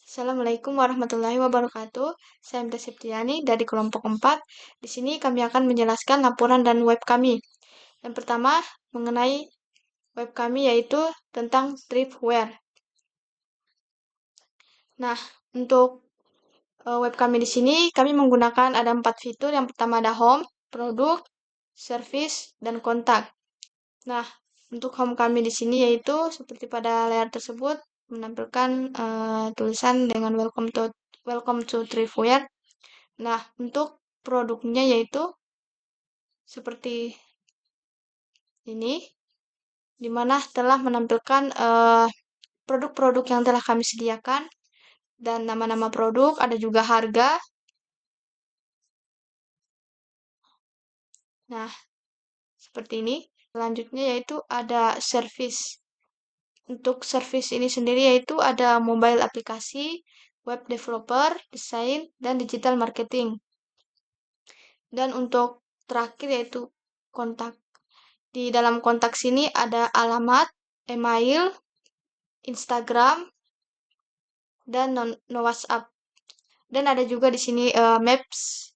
Assalamualaikum warahmatullahi wabarakatuh. Saya Mda Septiani dari kelompok 4. Di sini kami akan menjelaskan laporan dan web kami. Yang pertama, mengenai web kami yaitu tentang Tripware. Nah, untuk web kami di sini kami menggunakan ada 4 fitur. Yang pertama ada home, produk, service, dan kontak. Nah, untuk home kami di sini yaitu seperti pada layar tersebut menampilkan tulisan dengan welcome to Tripware. Nah, untuk produknya yaitu seperti ini, di mana telah menampilkan produk-produk yang telah kami sediakan dan nama-nama produk, ada juga harga. Nah, seperti ini. Selanjutnya yaitu ada service. Untuk service ini sendiri yaitu ada mobile aplikasi, web developer, desain, dan digital marketing. Dan untuk terakhir yaitu kontak. Di dalam kontak sini ada alamat, email, Instagram, dan no WhatsApp. Dan ada juga di sini Maps,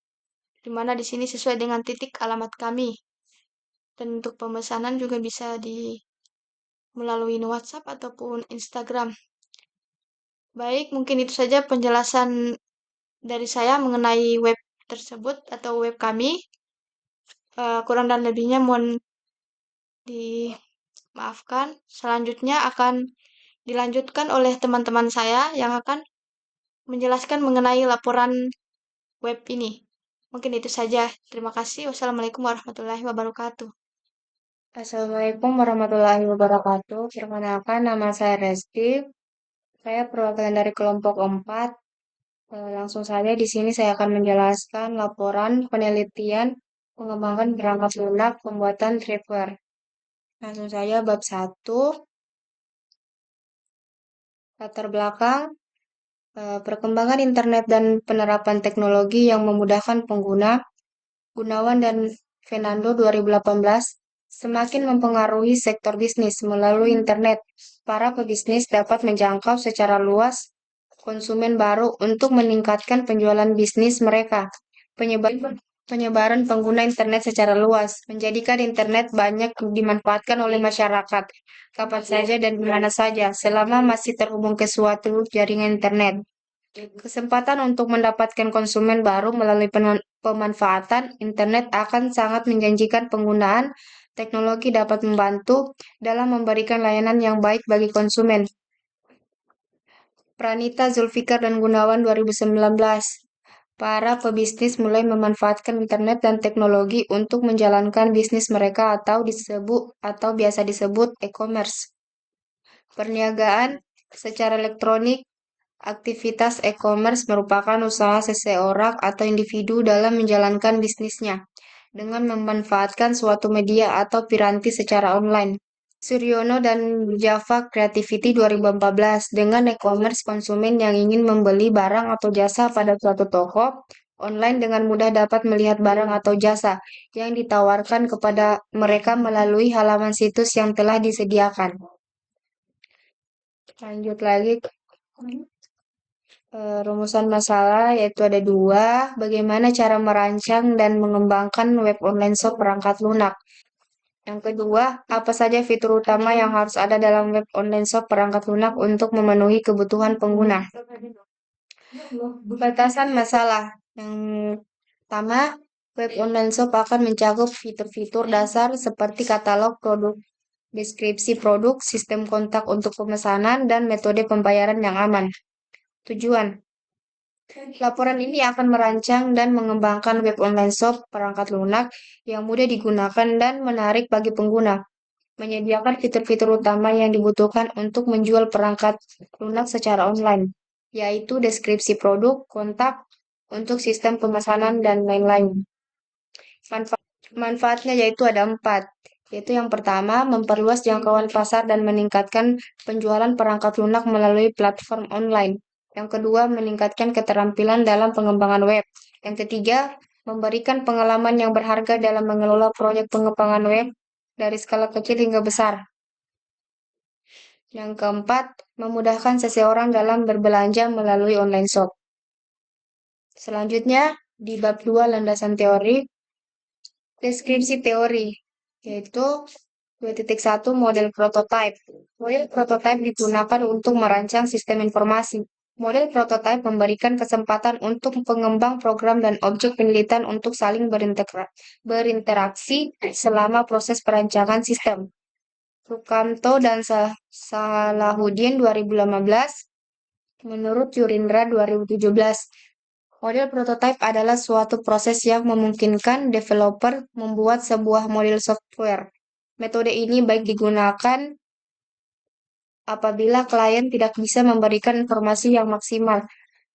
di mana di sini sesuai dengan titik alamat kami. Dan untuk pemesanan juga bisa melalui WhatsApp ataupun Instagram. Baik, mungkin itu saja penjelasan dari saya mengenai web tersebut atau web kami. Kurang dan lebihnya mohon dimaafkan. Selanjutnya akan dilanjutkan oleh teman-teman saya yang akan menjelaskan mengenai laporan web ini. Mungkin itu saja. Terima kasih. Wassalamualaikum warahmatullahi wabarakatuh. Assalamualaikum warahmatullahi wabarakatuh. Perkenalkan, nama saya Resti. Saya perwakilan dari kelompok 4. Langsung saja di sini saya akan menjelaskan laporan penelitian pengembangan perangkat lunak pembuatan Tripware. Langsung saja bab 1, latar belakang, perkembangan internet dan penerapan teknologi yang memudahkan pengguna. Gunawan dan Fernando 2018 semakin mempengaruhi sektor bisnis melalui internet. Para pebisnis dapat menjangkau secara luas konsumen baru untuk meningkatkan penjualan bisnis mereka. Penyebaran pengguna internet secara luas menjadikan internet banyak dimanfaatkan oleh masyarakat, kapan saja dan di mana saja, selama masih terhubung ke suatu jaringan internet. Kesempatan untuk mendapatkan konsumen baru melalui pemanfaatan internet akan sangat menjanjikan. Penggunaan teknologi dapat membantu dalam memberikan layanan yang baik bagi konsumen. Pranita Zulfikar dan Gunawan 2019. Para pebisnis mulai memanfaatkan internet dan teknologi untuk menjalankan bisnis mereka atau biasa disebut e-commerce. Perniagaan secara elektronik. Aktivitas e-commerce merupakan usaha seseorang atau individu dalam menjalankan bisnisnya dengan memanfaatkan suatu media atau piranti secara online. Suryono dan Java Creativity 2014 dengan e-commerce konsumen yang ingin membeli barang atau jasa pada suatu toko online dengan mudah dapat melihat barang atau jasa yang ditawarkan kepada mereka melalui halaman situs yang telah disediakan. Lanjut lagi. Rumusan masalah yaitu ada dua, bagaimana cara merancang dan mengembangkan web online shop perangkat lunak. Yang kedua, apa saja fitur utama yang harus ada dalam web online shop perangkat lunak untuk memenuhi kebutuhan pengguna. Batasan masalah. Yang pertama, web online shop akan mencakup fitur-fitur dasar seperti katalog produk, deskripsi produk, sistem kontak untuk pemesanan, dan metode pembayaran yang aman. Tujuan, laporan ini akan merancang dan mengembangkan web online shop perangkat lunak yang mudah digunakan dan menarik bagi pengguna, menyediakan fitur-fitur utama yang dibutuhkan untuk menjual perangkat lunak secara online, yaitu deskripsi produk, kontak, untuk sistem pemesanan, dan lain-lain. Manfaatnya yaitu ada 4, yaitu yang pertama, memperluas jangkauan pasar dan meningkatkan penjualan perangkat lunak melalui platform online. Yang kedua, meningkatkan keterampilan dalam pengembangan web. Yang ketiga, memberikan pengalaman yang berharga dalam mengelola proyek pengembangan web dari skala kecil hingga besar. Yang keempat, memudahkan seseorang dalam berbelanja melalui online shop. Selanjutnya, di bab 2 landasan teori, deskripsi teori, yaitu 2.1 model prototype. Model prototype digunakan untuk merancang sistem informasi. Model prototype memberikan kesempatan untuk pengembang program dan objek penelitian untuk saling berinteraksi selama proses perancangan sistem. Sukamto dan Salahuddin 2015, menurut Yurindra 2017. Model prototype adalah suatu proses yang memungkinkan developer membuat sebuah model software. Metode ini baik digunakan apabila klien tidak bisa memberikan informasi yang maksimal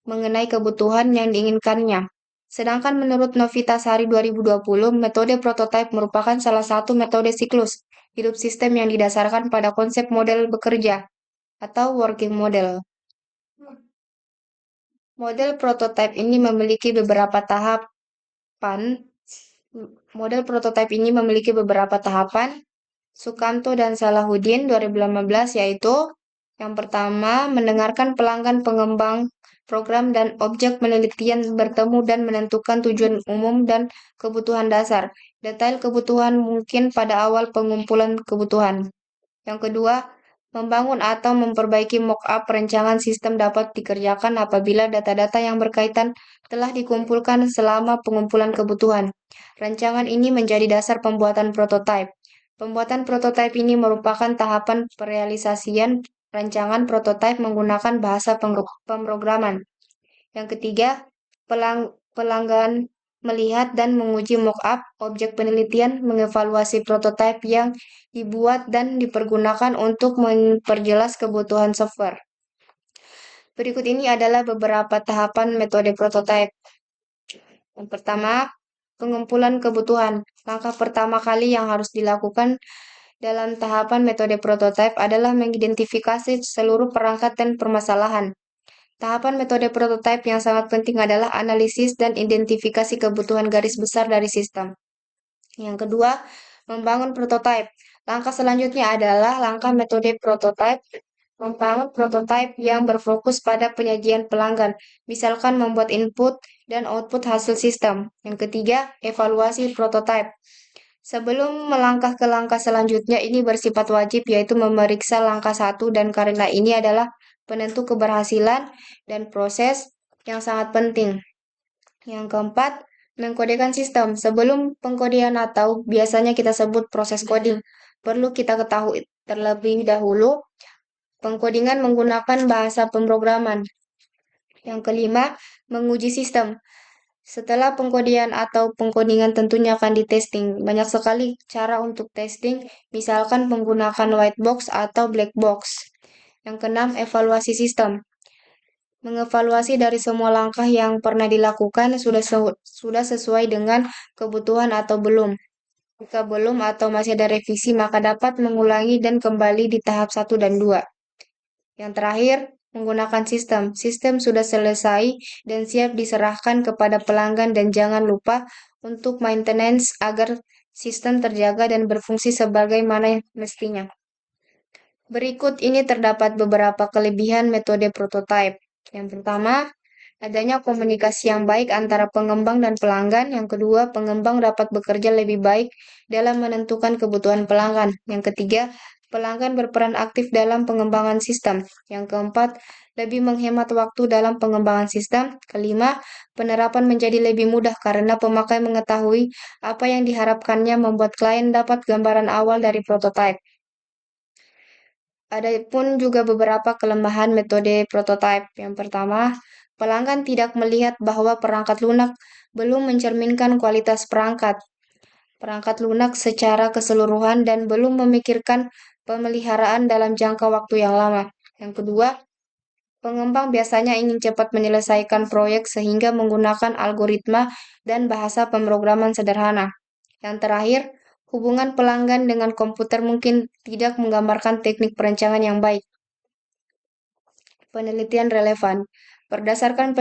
mengenai kebutuhan yang diinginkannya. Sedangkan menurut Novita Sari 2020, metode prototype merupakan salah satu metode siklus hidup sistem yang didasarkan pada konsep model bekerja atau working model. Model prototype ini memiliki beberapa tahapan. Model prototype ini memiliki beberapa tahapan. Sukamto dan Salahuddin 2015, yaitu yang pertama, mendengarkan pelanggan, pengembang program dan objek penelitian bertemu dan menentukan tujuan umum dan kebutuhan dasar. Detail kebutuhan mungkin pada awal pengumpulan kebutuhan. Yang kedua, membangun atau memperbaiki mock-up perencanaan sistem dapat dikerjakan apabila data-data yang berkaitan telah dikumpulkan selama pengumpulan kebutuhan. Rancangan ini menjadi dasar pembuatan prototipe. Pembuatan prototipe ini merupakan tahapan perealisasian rancangan prototipe menggunakan bahasa pemrograman. Yang ketiga, pelanggan melihat dan menguji mock-up objek penelitian, mengevaluasi prototipe yang dibuat dan dipergunakan untuk memperjelas kebutuhan software. Berikut ini adalah beberapa tahapan metode prototipe. Yang pertama, pengumpulan kebutuhan. Langkah pertama kali yang harus dilakukan dalam tahapan metode prototipe adalah mengidentifikasi seluruh perangkat dan permasalahan. Tahapan metode prototipe yang sangat penting adalah analisis dan identifikasi kebutuhan garis besar dari sistem. Yang kedua, membangun prototipe. Langkah selanjutnya adalah langkah metode prototipe. Membangun prototipe yang berfokus pada penyajian pelanggan, misalkan membuat input dan output hasil sistem. Yang ketiga, evaluasi prototipe. Sebelum melangkah ke langkah selanjutnya, ini bersifat wajib, yaitu memeriksa langkah 1, dan karena ini adalah penentu keberhasilan dan proses yang sangat penting. Yang keempat, mengkodekan sistem. Sebelum pengkodean atau biasanya kita sebut proses coding, perlu kita ketahui terlebih dahulu pengkodingan menggunakan bahasa pemrograman. Yang kelima, menguji sistem. Setelah pengkodean atau pengkodingan tentunya akan ditesting. Banyak sekali cara untuk testing, misalkan menggunakan white box atau black box. Yang keenam, evaluasi sistem. Mengevaluasi dari semua langkah yang pernah dilakukan sudah sesuai dengan kebutuhan atau belum. Jika belum atau masih ada revisi, maka dapat mengulangi dan kembali di tahap 1 dan 2. Yang terakhir, menggunakan sistem. Sistem sudah selesai dan siap diserahkan kepada pelanggan dan jangan lupa untuk maintenance agar sistem terjaga dan berfungsi sebagaimana mestinya. Berikut ini terdapat beberapa kelebihan metode prototype. Yang pertama, adanya komunikasi yang baik antara pengembang dan pelanggan. Yang kedua, pengembang dapat bekerja lebih baik dalam menentukan kebutuhan pelanggan. Yang ketiga, pelanggan berperan aktif dalam pengembangan sistem. Yang keempat, lebih menghemat waktu dalam pengembangan sistem. Kelima, penerapan menjadi lebih mudah karena pemakai mengetahui apa yang diharapkannya membuat klien dapat gambaran awal dari prototype. Ada pun juga beberapa kelemahan metode prototype. Yang pertama, pelanggan tidak melihat bahwa perangkat lunak belum mencerminkan kualitas perangkat lunak secara keseluruhan dan belum memikirkan pemeliharaan dalam jangka waktu yang lama. Yang kedua, pengembang biasanya ingin cepat menyelesaikan proyek sehingga menggunakan algoritma dan bahasa pemrograman sederhana. Yang terakhir, hubungan pelanggan dengan komputer mungkin tidak menggambarkan teknik perencanaan yang baik. Penelitian relevan. Berdasarkan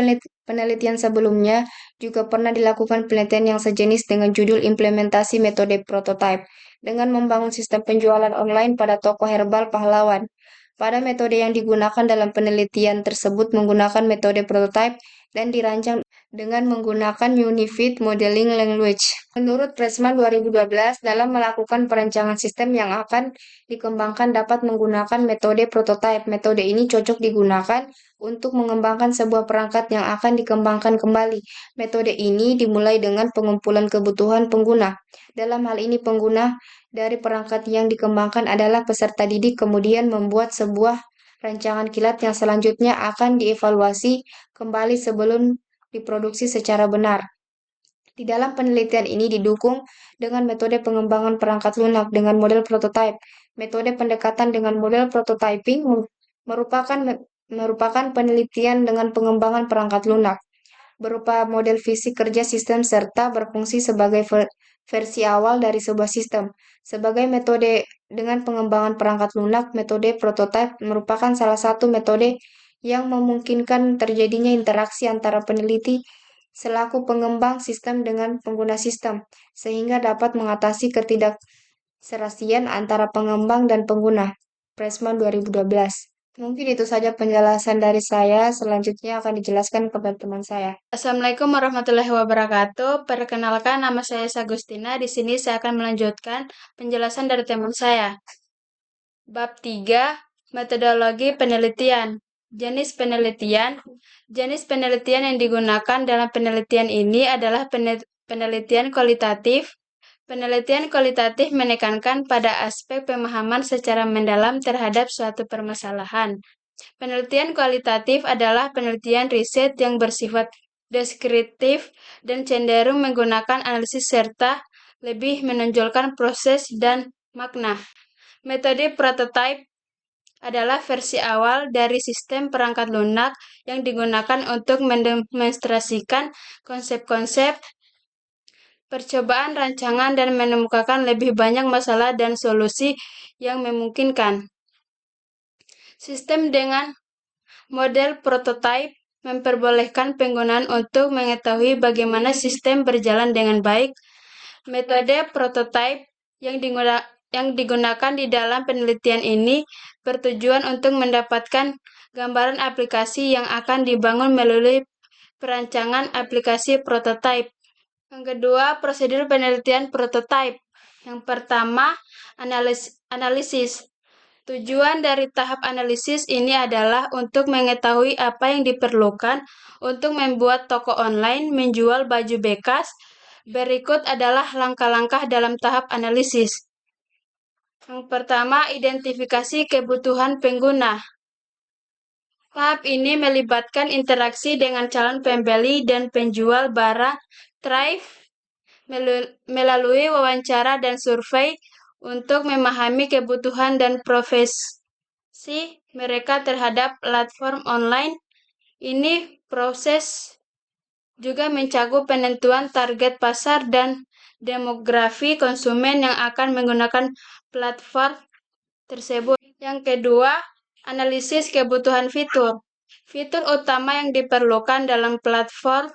penelitian sebelumnya, juga pernah dilakukan penelitian yang sejenis dengan judul implementasi metode prototype dengan membangun sistem penjualan online pada toko herbal pahlawan. Pada metode yang digunakan dalam penelitian tersebut menggunakan metode prototype dan dirancang dengan menggunakan Unified Modeling Language. Menurut Pressman 2012, dalam melakukan perencanaan sistem yang akan dikembangkan dapat menggunakan metode prototype. Metode ini cocok digunakan untuk mengembangkan sebuah perangkat yang akan dikembangkan kembali. Metode ini dimulai dengan pengumpulan kebutuhan pengguna. Dalam hal ini pengguna dari perangkat yang dikembangkan adalah peserta didik, kemudian membuat sebuah rancangan kilat yang selanjutnya akan dievaluasi kembali sebelum diproduksi secara benar. Di dalam penelitian ini didukung dengan metode pengembangan perangkat lunak dengan model prototype. Metode pendekatan dengan model prototyping merupakan merupakan penelitian dengan pengembangan perangkat lunak berupa model fisik kerja sistem serta berfungsi sebagai versi awal dari sebuah sistem. Sebagai metode dengan pengembangan perangkat lunak, metode prototype merupakan salah satu metode yang memungkinkan terjadinya interaksi antara peneliti selaku pengembang sistem dengan pengguna sistem, sehingga dapat mengatasi ketidakserasian antara pengembang dan pengguna. Pressman 2012. Mungkin itu saja penjelasan dari saya. Selanjutnya akan dijelaskan kepada teman saya. Assalamualaikum warahmatullahi wabarakatuh. Perkenalkan, nama saya Sagustina. Di sini saya akan melanjutkan penjelasan dari teman saya. Bab 3, metodologi penelitian. Jenis penelitian. Jenis penelitian yang digunakan dalam penelitian ini adalah penelitian kualitatif. Penelitian kualitatif menekankan pada aspek pemahaman secara mendalam terhadap suatu permasalahan. Penelitian kualitatif adalah penelitian riset yang bersifat deskriptif dan cenderung menggunakan analisis serta lebih menonjolkan proses dan makna. Metode prototype adalah versi awal dari sistem perangkat lunak yang digunakan untuk mendemonstrasikan konsep-konsep percobaan rancangan dan menemukan lebih banyak masalah dan solusi yang memungkinkan. Sistem dengan model prototype memperbolehkan penggunaan untuk mengetahui bagaimana sistem berjalan dengan baik. Metode prototype yang digunakan di dalam penelitian ini bertujuan untuk mendapatkan gambaran aplikasi yang akan dibangun melalui perancangan aplikasi prototype. Yang kedua, prosedur penelitian prototype. Yang pertama, analisis. Tujuan dari tahap analisis ini adalah untuk mengetahui apa yang diperlukan untuk membuat toko online menjual baju bekas. Berikut adalah langkah-langkah dalam tahap analisis. Yang pertama, identifikasi kebutuhan pengguna. Tahap ini melibatkan interaksi dengan calon pembeli dan penjual barang thrift melalui wawancara dan survei untuk memahami kebutuhan dan profesi mereka terhadap platform online. Ini proses juga mencakup penentuan target pasar dan demografi konsumen yang akan menggunakan platform tersebut. Yang kedua, analisis kebutuhan fitur. Fitur utama yang diperlukan dalam platform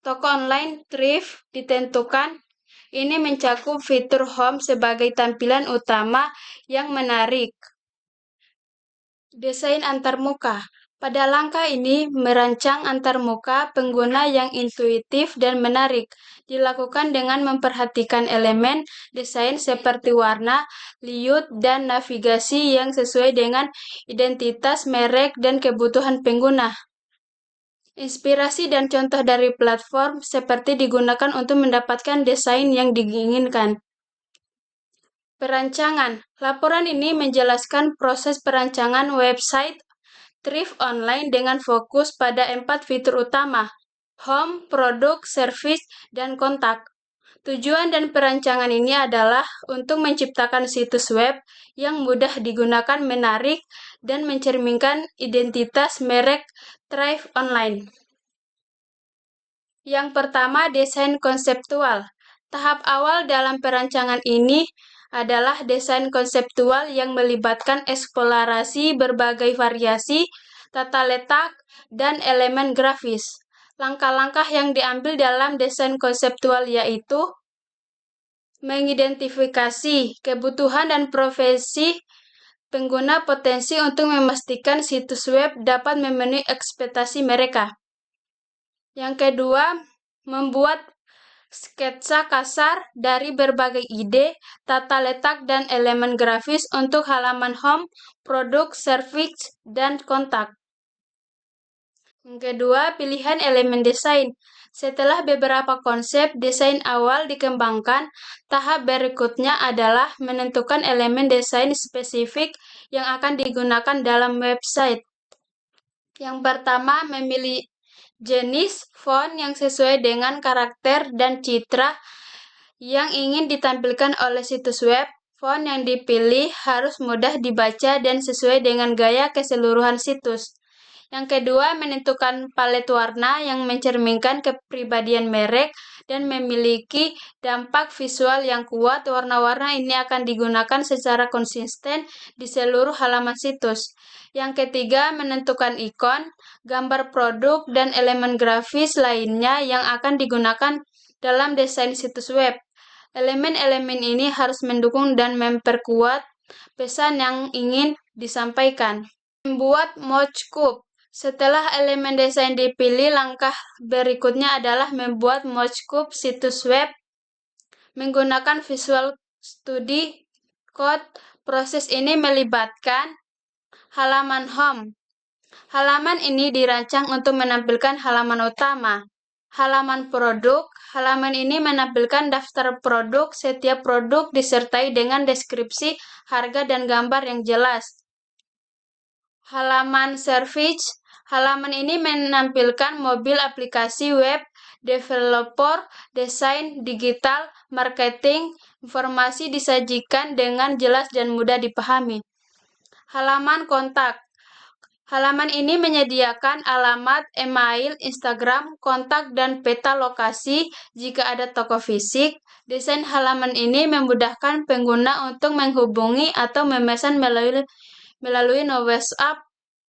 toko online thrift ditentukan. Ini mencakup fitur home sebagai tampilan utama yang menarik. Desain antarmuka. Pada langkah ini, merancang antarmuka pengguna yang intuitif dan menarik dilakukan dengan memperhatikan elemen desain seperti warna, layout, dan navigasi yang sesuai dengan identitas merek dan kebutuhan pengguna. Inspirasi dan contoh dari platform seperti digunakan untuk mendapatkan desain yang diinginkan. Perancangan. Laporan ini menjelaskan proses perancangan website thrift online dengan fokus pada 4 fitur utama: home, produk, service, dan kontak. Tujuan dan perancangan ini adalah untuk menciptakan situs web yang mudah digunakan, menarik, dan mencerminkan identitas merek thrift online. Yang pertama, desain konseptual. Tahap awal dalam perancangan ini adalah desain konseptual yang melibatkan eksplorasi berbagai variasi, tata letak, dan elemen grafis. Langkah-langkah yang diambil dalam desain konseptual yaitu mengidentifikasi kebutuhan dan profesi pengguna potensi untuk memastikan situs web dapat memenuhi ekspektasi mereka. Yang kedua, membuat sketsa kasar dari berbagai ide, tata letak, dan elemen grafis untuk halaman home, produk, service, dan kontak. Yang kedua, pilihan elemen desain. Setelah beberapa konsep desain awal dikembangkan, tahap berikutnya adalah menentukan elemen desain spesifik yang akan digunakan dalam website. Yang pertama, memilih jenis font yang sesuai dengan karakter dan citra yang ingin ditampilkan oleh situs web. Font yang dipilih harus mudah dibaca dan sesuai dengan gaya keseluruhan situs. Yang kedua, menentukan palet warna yang mencerminkan kepribadian merek dan memiliki dampak visual yang kuat. Warna-warna ini akan digunakan secara konsisten di seluruh halaman situs. Yang ketiga, menentukan ikon, gambar produk, dan elemen grafis lainnya yang akan digunakan dalam desain situs web. Elemen-elemen ini harus mendukung dan memperkuat pesan yang ingin disampaikan. Membuat mock-up. Setelah elemen desain dipilih, langkah berikutnya adalah membuat mock-up situs web menggunakan Visual Studio Code. Proses ini melibatkan halaman home. Halaman ini dirancang untuk menampilkan halaman utama. Halaman produk. Halaman ini menampilkan daftar produk. Setiap produk disertai dengan deskripsi, harga, dan gambar yang jelas. Halaman service. Halaman ini menampilkan mobil aplikasi web, developer, desain, digital, marketing. Informasi disajikan dengan jelas dan mudah dipahami. Halaman kontak. Halaman ini menyediakan alamat, email, Instagram, kontak, dan peta lokasi jika ada toko fisik. Desain halaman ini memudahkan pengguna untuk menghubungi atau memesan melalui WhatsApp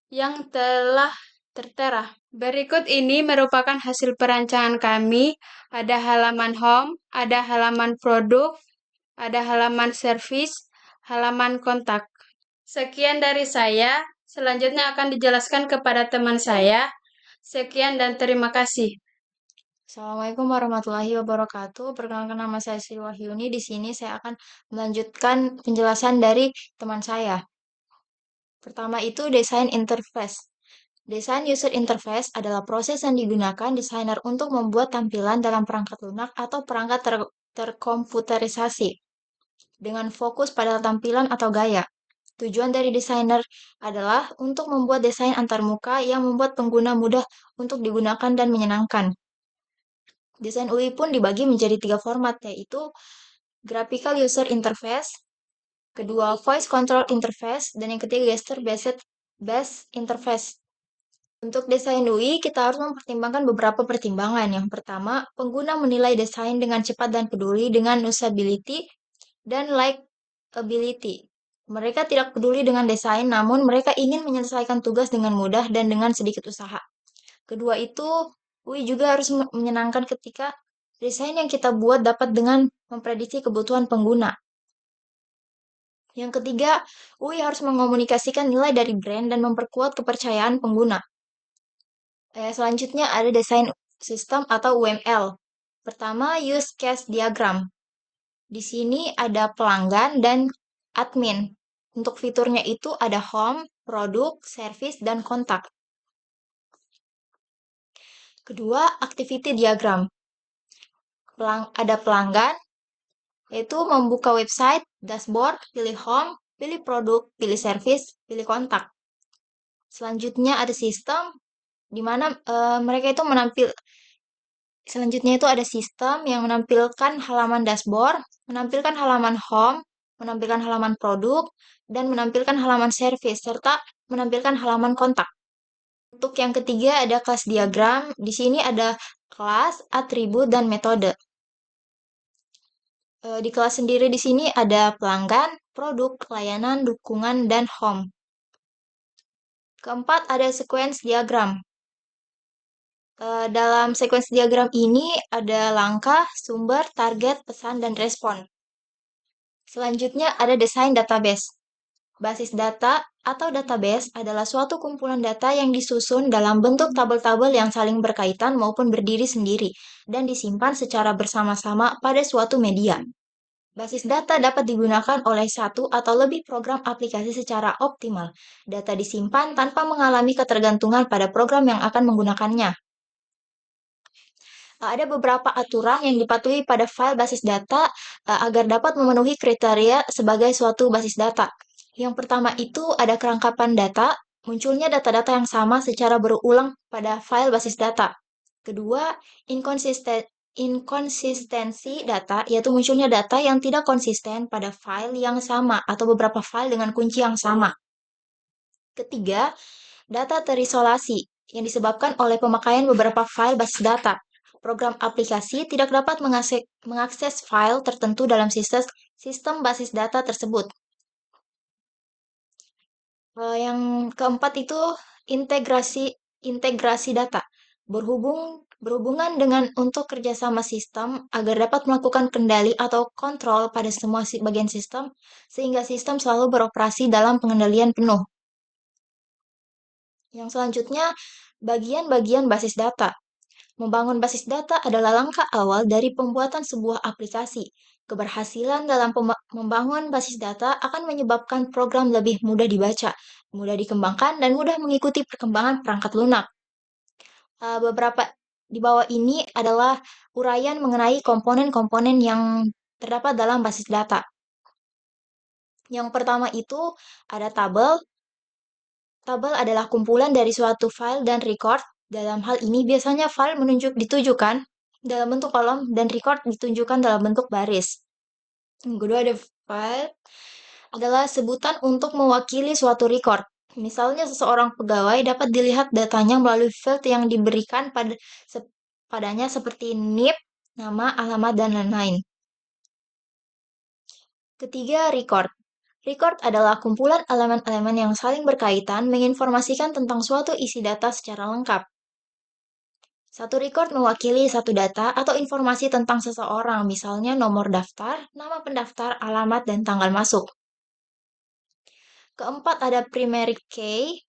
yang telah tertera. Berikut ini merupakan hasil perancangan kami. Ada halaman home, ada halaman produk, ada halaman service, halaman kontak. Sekian dari saya. Selanjutnya akan dijelaskan kepada teman saya. Sekian dan terima kasih. Assalamualaikum warahmatullahi wabarakatuh. Perkenalkan, nama saya Sri Wahyuni. Di sini saya akan melanjutkan penjelasan dari teman saya. Pertama itu desain interface. Desain user interface adalah proses yang digunakan desainer untuk membuat tampilan dalam perangkat lunak atau perangkat terkomputerisasi dengan fokus pada tampilan atau gaya. Tujuan dari desainer adalah untuk membuat desain antarmuka yang membuat pengguna mudah untuk digunakan dan menyenangkan. Desain UI pun dibagi menjadi 3 format, yaitu Graphical User Interface, kedua Voice Control Interface, dan yang ketiga Gesture Based Interface. Untuk desain UI, kita harus mempertimbangkan beberapa pertimbangan. Yang pertama, pengguna menilai desain dengan cepat dan peduli dengan usability dan likability. Mereka tidak peduli dengan desain, namun mereka ingin menyelesaikan tugas dengan mudah dan dengan sedikit usaha. Kedua itu, UI juga harus menyenangkan ketika desain yang kita buat dapat dengan memprediksi kebutuhan pengguna. Yang ketiga, UI harus mengomunikasikan nilai dari brand dan memperkuat kepercayaan pengguna. Selanjutnya ada desain sistem atau UML. Pertama, use case diagram. Di sini ada pelanggan dan admin. Untuk fiturnya itu ada home, produk, service, dan kontak. Kedua, activity diagram. Ada pelanggan, yaitu membuka website, dashboard, pilih home, pilih produk, pilih service, pilih kontak. Selanjutnya ada sistem, di mana mereka itu selanjutnya itu ada sistem yang menampilkan halaman dashboard, menampilkan halaman home, menampilkan halaman produk, dan menampilkan halaman service, serta menampilkan halaman kontak. Untuk yang ketiga ada kelas diagram. Di sini ada kelas, atribut, dan metode. Di kelas sendiri di sini ada pelanggan, produk, layanan, dukungan, dan home. Keempat ada sequence diagram. Dalam sequence diagram ini ada langkah, sumber, target, pesan, dan respon. Selanjutnya ada desain database. Basis data atau database adalah suatu kumpulan data yang disusun dalam bentuk tabel-tabel yang saling berkaitan maupun berdiri sendiri dan disimpan secara bersama-sama pada suatu media. Basis data dapat digunakan oleh satu atau lebih program aplikasi secara optimal. Data disimpan tanpa mengalami ketergantungan pada program yang akan menggunakannya. Ada beberapa aturan yang dipatuhi pada file basis data agar dapat memenuhi kriteria sebagai suatu basis data. Yang pertama itu ada kerangkapan data, munculnya data-data yang sama secara berulang pada file basis data. Kedua, inkonsistensi data, yaitu munculnya data yang tidak konsisten pada file yang sama atau beberapa file dengan kunci yang sama. Ketiga, data terisolasi yang disebabkan oleh pemakaian beberapa file basis data. Program aplikasi tidak dapat mengakses file tertentu dalam sistem basis data tersebut. Yang keempat itu integrasi data. Berhubungan dengan untuk kerjasama sistem agar dapat melakukan kendali atau kontrol pada semua bagian sistem, sehingga sistem selalu beroperasi dalam pengendalian penuh. Yang selanjutnya, bagian-bagian basis data. Membangun basis data adalah langkah awal dari pembuatan sebuah aplikasi. Keberhasilan dalam membangun basis data akan menyebabkan program lebih mudah dibaca, mudah dikembangkan, dan mudah mengikuti perkembangan perangkat lunak. Beberapa di bawah ini adalah uraian mengenai komponen-komponen yang terdapat dalam basis data. Yang pertama itu ada tabel. Tabel adalah kumpulan dari suatu file dan record. Dalam hal ini biasanya file ditujukan dalam bentuk kolom dan record ditunjukkan dalam bentuk baris. Yang kedua ada file adalah sebutan untuk mewakili suatu record. Misalnya seseorang pegawai dapat dilihat datanya melalui field yang diberikan padanya seperti NIP, nama, alamat, dan lain-lain. Ketiga, record. Record adalah kumpulan elemen-elemen yang saling berkaitan menginformasikan tentang suatu isi data secara lengkap. Satu record mewakili satu data atau informasi tentang seseorang, misalnya nomor daftar, nama pendaftar, alamat, dan tanggal masuk. Keempat ada primary key.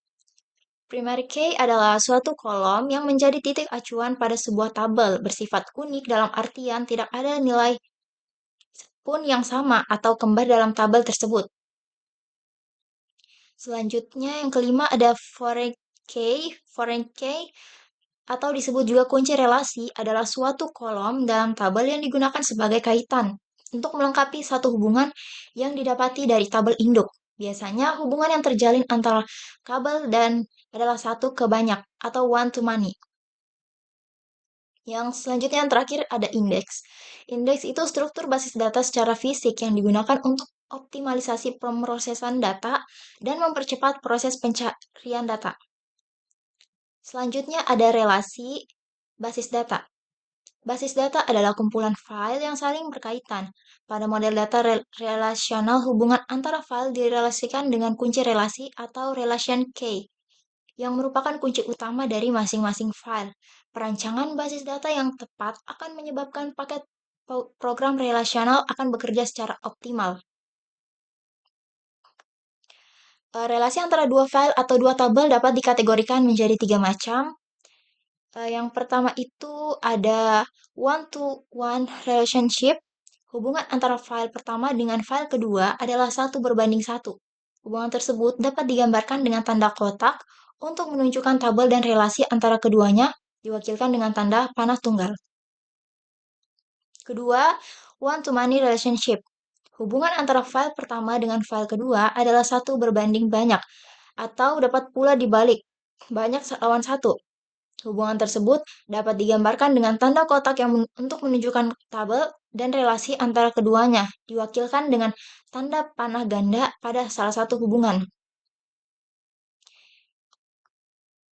Primary key adalah suatu kolom yang menjadi titik acuan pada sebuah tabel, bersifat unik dalam artian tidak ada nilai pun yang sama atau kembar dalam tabel tersebut. Selanjutnya yang kelima ada foreign key. Foreign key atau disebut juga kunci relasi adalah suatu kolom dalam tabel yang digunakan sebagai kaitan untuk melengkapi satu hubungan yang didapati dari tabel induk. Biasanya hubungan yang terjalin antara kabel dan adalah satu ke banyak atau one to many. Yang selanjutnya yang terakhir ada indeks. Indeks itu struktur basis data secara fisik yang digunakan untuk optimalisasi pemrosesan data dan mempercepat proses pencarian data. Selanjutnya ada relasi basis data. Basis data adalah kumpulan file yang saling berkaitan. Pada model data relasional, hubungan antara file direlasikan dengan kunci relasi atau relation key, yang merupakan kunci utama dari masing-masing file. Perancangan basis data yang tepat akan menyebabkan paket program relasional akan bekerja secara optimal. Relasi antara dua file atau dua tabel dapat dikategorikan menjadi tiga macam. Yang pertama itu ada one-to-one relationship. Hubungan antara file pertama dengan file kedua adalah 1:1. Hubungan tersebut dapat digambarkan dengan tanda kotak untuk menunjukkan tabel dan relasi antara keduanya diwakilkan dengan tanda panah tunggal. Kedua, one-to-many relationship. Hubungan antara file pertama dengan file kedua adalah 1:banyak atau dapat pula dibalik, banyak lawan 1. Hubungan tersebut dapat digambarkan dengan tanda kotak yang untuk menunjukkan tabel dan relasi antara keduanya, diwakilkan dengan tanda panah ganda pada salah satu hubungan.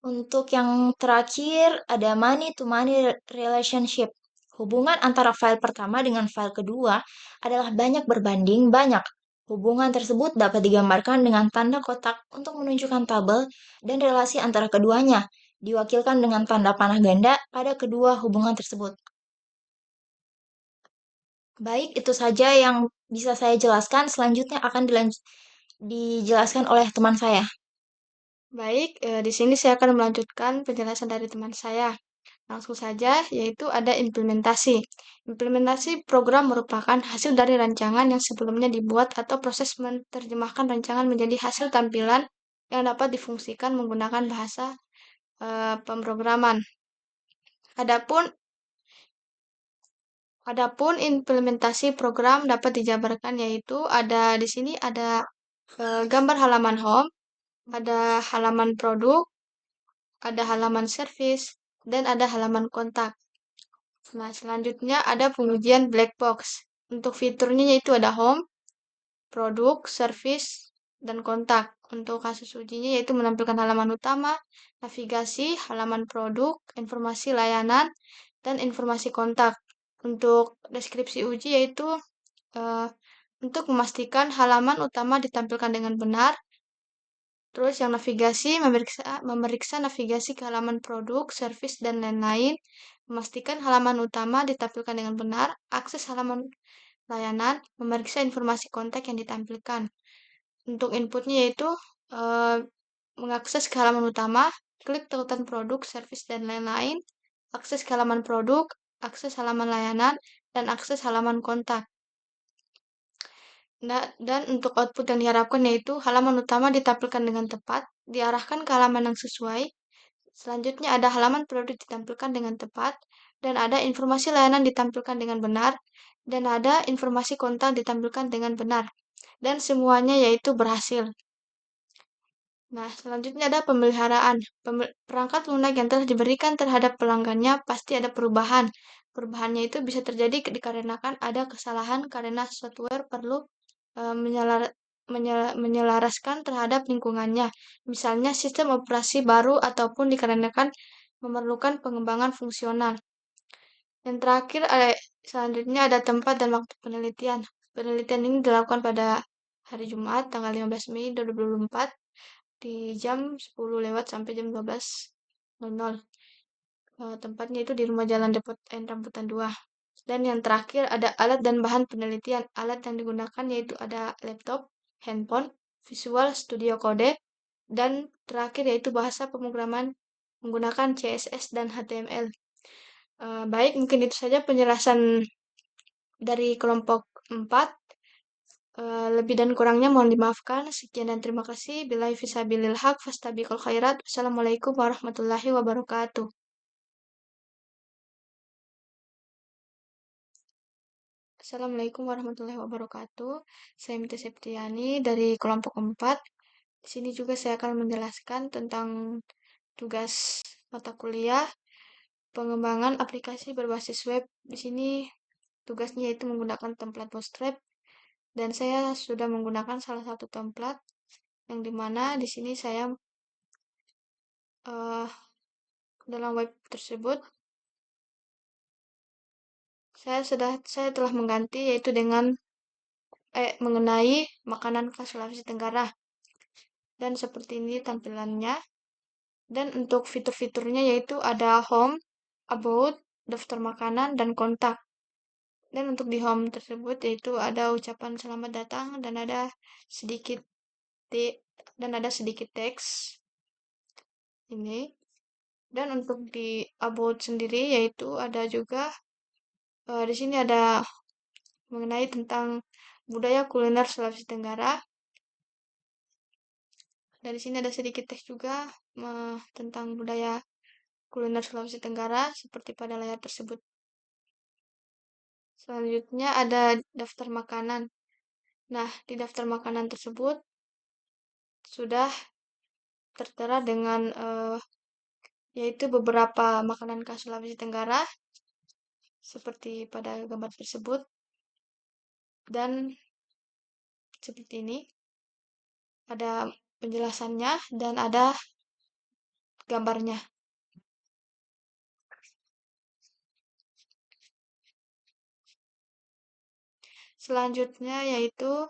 Untuk yang terakhir, ada money-to-money relationship. Hubungan antara file pertama dengan file kedua adalah banyak berbanding banyak. Hubungan tersebut dapat digambarkan dengan tanda kotak untuk menunjukkan tabel dan relasi antara keduanya, diwakilkan dengan tanda panah ganda pada kedua hubungan tersebut. Baik, itu saja yang bisa saya jelaskan. Selanjutnya akan dijelaskan oleh teman saya. Baik, di sini saya akan melanjutkan penjelasan dari teman saya. Langsung saja, yaitu ada implementasi. Implementasi program merupakan hasil dari rancangan yang sebelumnya dibuat atau proses menerjemahkan rancangan menjadi hasil tampilan yang dapat difungsikan menggunakan bahasa pemrograman. Adapun Adapun implementasi program dapat dijabarkan yaitu ada di sini ada gambar halaman home, ada halaman produk, ada halaman service, dan ada halaman kontak. Nah, selanjutnya ada pengujian black box. Untuk fiturnya yaitu ada home, produk, service, dan kontak. Untuk kasus ujinya yaitu menampilkan halaman utama, navigasi, halaman produk, informasi layanan, dan informasi kontak. Untuk deskripsi uji yaitu eh, untuk memastikan halaman utama ditampilkan dengan benar. Terus yang navigasi memeriksa navigasi ke halaman produk, service, dan lain-lain. Memastikan halaman utama ditampilkan dengan benar. Akses halaman layanan, memeriksa informasi kontak yang ditampilkan. Untuk inputnya yaitu eh, mengakses ke halaman utama, klik tautan produk, service, dan lain-lain, akses ke halaman produk, akses halaman layanan, dan akses halaman kontak. Dan untuk output yang diharapkan yaitu halaman utama ditampilkan dengan tepat, diarahkan ke halaman yang sesuai. Selanjutnya ada halaman produk ditampilkan dengan tepat, dan ada informasi layanan ditampilkan dengan benar, dan ada informasi kontak ditampilkan dengan benar. Dan semuanya yaitu berhasil. Nah, selanjutnya ada pemeliharaan. Perangkat lunak yang telah diberikan terhadap pelanggannya pasti ada perubahan. Perubahannya itu bisa terjadi dikarenakan ada kesalahan karena software perlu menyelaraskan terhadap lingkungannya. Misalnya sistem operasi baru ataupun dikarenakan memerlukan pengembangan fungsional. Yang terakhir selanjutnya ada tempat dan waktu penelitian. Penelitian ini dilakukan pada hari Jumat tanggal 15 Mei 2024 di jam 10 lewat sampai jam 12.00. Tempatnya itu di Rumah Jalan Depot N Rambutan 2. Dan yang terakhir ada alat dan bahan penelitian. Alat yang digunakan yaitu ada laptop, handphone, Visual Studio Code, dan terakhir yaitu bahasa pemrograman menggunakan CSS dan HTML. Baik, mungkin itu saja penjelasan dari kelompok 4. Lebih dan kurangnya mohon dimaafkan. Sekian dan terima kasih. Billahi fisabilil haq, fastabiqul khairat. Wassalamualaikum warahmatullahi wabarakatuh. Assalamualaikum warahmatullahi wabarakatuh. Saya Mita Septiani dari kelompok 4. Di sini juga saya akan menjelaskan tentang tugas mata kuliah pengembangan aplikasi berbasis web. Di sini tugasnya yaitu menggunakan template Bootstrap dan saya sudah menggunakan salah satu template yang dimana di sini saya dalam web tersebut saya telah mengganti yaitu dengan mengenai makanan khas Sulawesi Tenggara dan seperti ini tampilannya. Dan untuk fitur-fiturnya yaitu ada home, about, daftar makanan, dan kontak. Dan untuk di home tersebut yaitu ada ucapan selamat datang dan ada sedikit teks ini. Dan untuk di about sendiri yaitu ada juga di sini ada mengenai tentang budaya kuliner Sulawesi Tenggara. Dan di sini ada sedikit teks juga tentang budaya kuliner Sulawesi Tenggara seperti pada layar tersebut. Selanjutnya ada daftar makanan. Nah, di daftar makanan tersebut sudah tertera dengan yaitu beberapa makanan khas Sulawesi Tenggara seperti pada gambar tersebut dan seperti ini ada penjelasannya dan ada gambarnya. Selanjutnya yaitu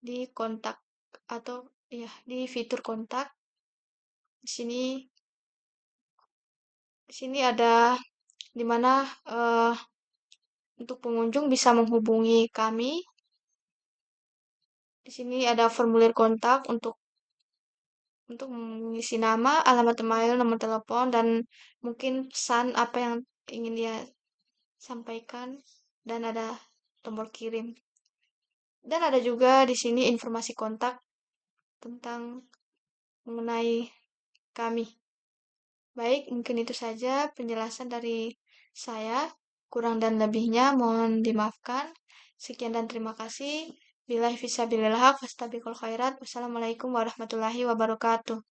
di kontak atau ya di fitur kontak. Di sini ada di mana untuk pengunjung bisa menghubungi kami Di sini ada formulir kontak untuk mengisi nama, alamat email, nomor telepon, dan mungkin pesan apa yang ingin dia sampaikan, dan ada tombol kirim. Dan ada juga di sini informasi kontak tentang mengenai kami. Baik, mungkin itu saja penjelasan dari saya. Kurang dan lebihnya mohon dimaafkan. Sekian dan terima kasih. Billahi fisabilillah, fastabiqul khairat. Wassalamualaikum warahmatullahi wabarakatuh.